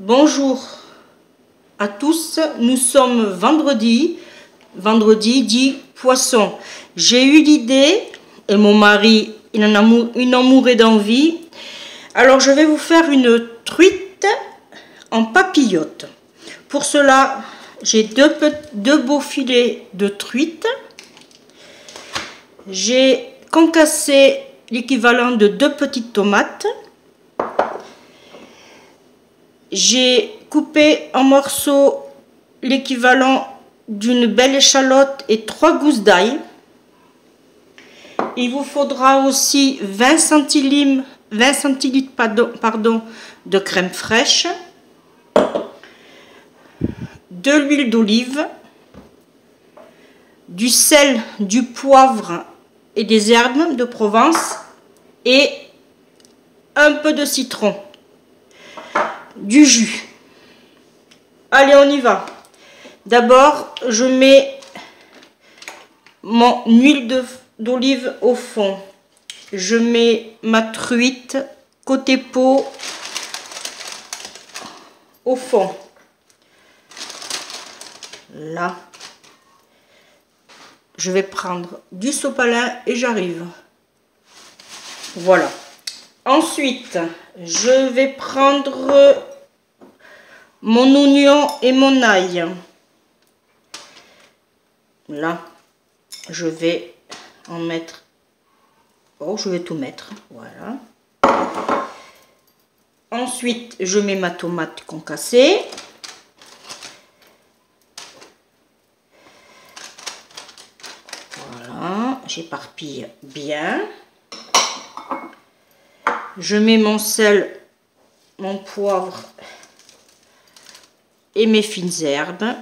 Bonjour à tous, nous sommes vendredi dit poisson. J'ai eu l'idée, et mon mari il en mourait d'envie, alors je vais vous faire une truite en papillote. Pour cela, j'ai deux beaux filets de truite. J'ai concassé l'équivalent de 2 petites tomates. J'ai coupé en morceaux l'équivalent d'une belle échalote et 3 gousses d'ail. Il vous faudra aussi 20 centilitres de crème fraîche, de l'huile d'olive, du sel, du poivre et des herbes de Provence et un peu de citron, du jus. Allez, on y va. D'abord, je mets mon huile d'olive au fond. Je mets ma truite côté peau au fond. Là. Je vais prendre du sopalin et j'arrive. Voilà. Ensuite, je vais prendre mon oignon et mon ail. Là, je vais en mettre. Oh, je vais tout mettre. Voilà. Ensuite, je mets ma tomate concassée. Voilà, j'éparpille bien. Je mets mon sel, mon poivre et mes fines herbes.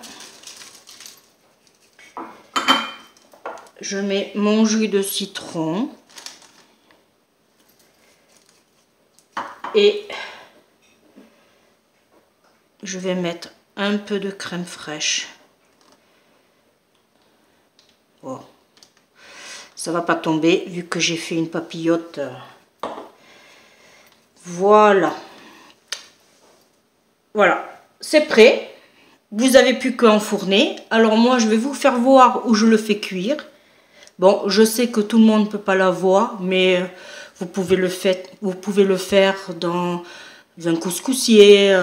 Je mets mon jus de citron. Et je vais mettre un peu de crème fraîche. Oh. Ça va pas tomber vu que j'ai fait une papillote. Voilà. Voilà. C'est prêt. Vous avez plus qu'à enfourner. Alors moi, je vais vous faire voir où je le fais cuire. Bon, je sais que tout le monde ne peut pas la voir, mais vous pouvez le faire dans un couscoussier.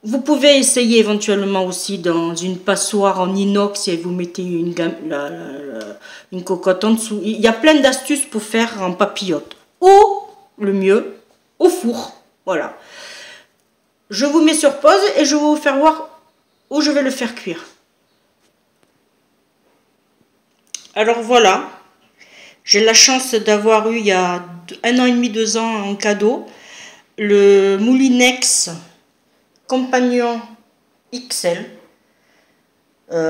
Vous pouvez essayer éventuellement aussi dans une passoire en inox et vous mettez une cocotte en dessous. Il y a plein d'astuces pour faire en papillote. Ou, le mieux, au four. Voilà. Je vous mets sur pause et je vais vous faire voir où je vais le faire cuire. Alors voilà. J'ai la chance d'avoir eu il y a 1 an et demi, 2 ans en cadeau le Moulinex Compagnon XL.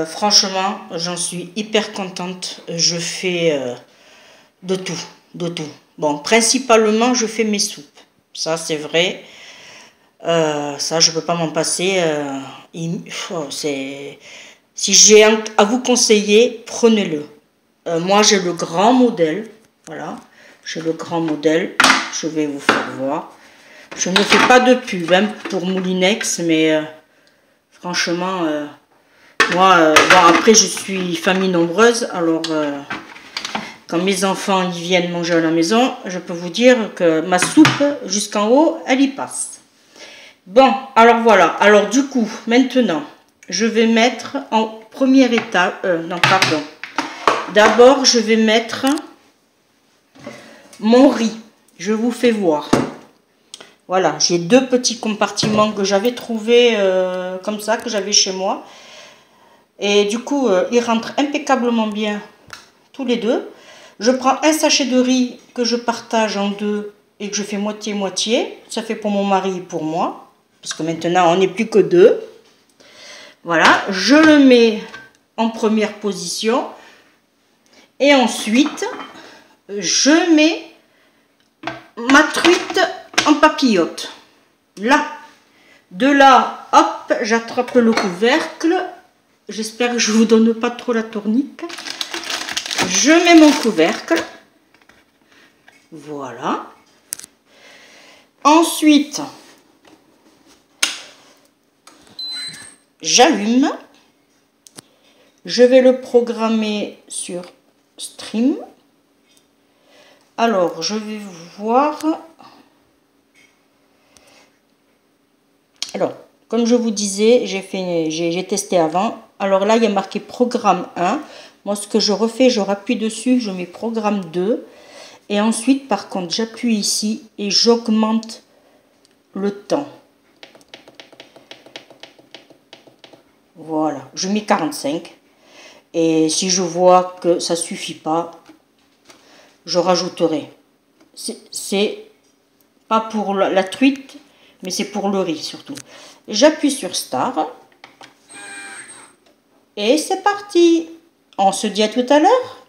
Franchement, j'en suis hyper contente. Je fais de tout, de tout. Bon, principalement, je fais mes soupes. Ça, c'est vrai. Ça, je peux pas m'en passer. Si j'ai à vous conseiller, prenez-le. Moi, j'ai le grand modèle. Voilà. J'ai le grand modèle. Je vais vous faire voir. Je ne fais pas de pub hein, pour Moulinex, mais franchement, moi, bon, après, je suis famille nombreuse. Alors, quand mes enfants ils viennent manger à la maison, je peux vous dire que ma soupe, jusqu'en haut, elle y passe. Bon, alors voilà. Alors, du coup, maintenant, je vais mettre en première étape... non, pardon. D'abord, je vais mettre mon riz. Je vous fais voir. Voilà, j'ai 2 petits compartiments que j'avais trouvés comme ça, que j'avais chez moi. Et du coup, ils rentrent impeccablement bien tous les deux. Je prends un sachet de riz que je partage en 2 et que je fais moitié-moitié. Ça fait pour mon mari et pour moi. Parce que maintenant, on n'est plus que 2. Voilà, je le mets en première position. Et ensuite, je mets ma truite en papillote. Là. De là, hop, j'attrape le couvercle. J'espère que je ne vous donne pas trop la tournique. Je mets mon couvercle. Voilà. Ensuite, j'allume. Je vais le programmer sur Stream. Alors, je vais voir. Alors, comme je vous disais, j'ai testé avant. Alors là, il y a marqué programme 1. Moi, ce que je refais, je rappuie dessus, je mets programme 2. Et ensuite, par contre, j'appuie ici et j'augmente le temps. Voilà, je mets 45. Et si je vois que ça ne suffit pas, je rajouterai. C'est pas pour la truite, mais c'est pour le riz surtout. J'appuie sur Start. Et c'est parti. On se dit à tout à l'heure.